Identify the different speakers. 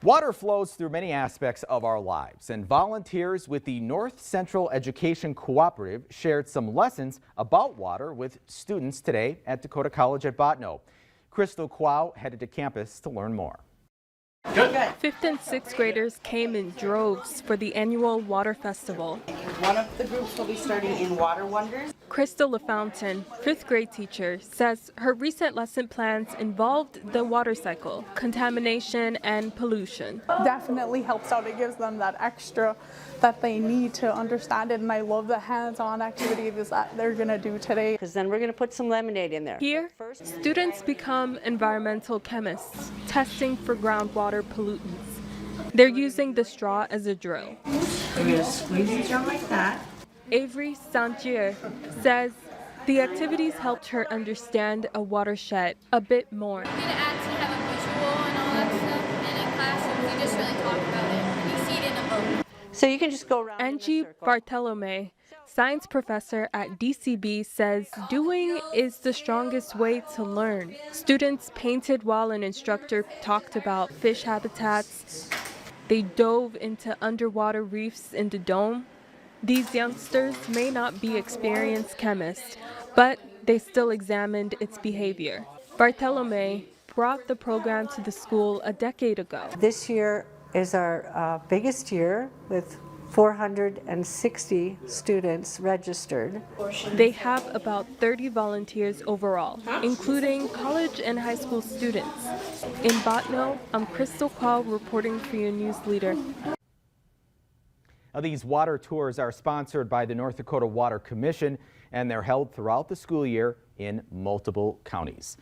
Speaker 1: Water flows through many aspects of our lives, and volunteers with the North Central Education Cooperative shared some lessons about water with students today at Dakota College at Bottineau. Crystal Quao headed to campus to learn more.
Speaker 2: Fifth and sixth graders came in droves for the annual water festival.
Speaker 3: One of the groups will be starting in Water Wonders.
Speaker 2: Crystal LaFountain, fifth grade teacher, says her recent lesson plans involved the water cycle, contamination, and pollution.
Speaker 4: Definitely helps out. It gives them that extra that they need to understand it, and I love the hands-on activities that they're going to do today.
Speaker 3: Because then we're going to put some lemonade in there.
Speaker 2: Here, students become environmental chemists, testing for groundwater pollutants. They're using the straw as a drill.
Speaker 3: We're going to squeeze it down like that.
Speaker 2: Avery Santier says the activities helped her understand a watershed a bit more.
Speaker 5: We need to actually have a visual and all that stuff, and in classrooms we just really talk about it and you see it in a book.
Speaker 3: So you can just go around
Speaker 2: Angie
Speaker 3: in a circle.
Speaker 2: Bartolome, science professor at DCB, says doing is the strongest way to learn. Students painted while an instructor talked about fish habitats. They dove into underwater reefs in the dome. These youngsters may not be experienced chemists, but they still examined its behavior. Bartolome brought the program to the school a decade ago.
Speaker 6: This year is our biggest year with 460 students registered.
Speaker 2: They have about 30 volunteers overall, including college and high school students. In Bottineau, I'm Crystal Quao reporting for your news leader.
Speaker 1: Now, these water tours are sponsored by the North Dakota Water Commission, and they're held throughout the school year in multiple counties.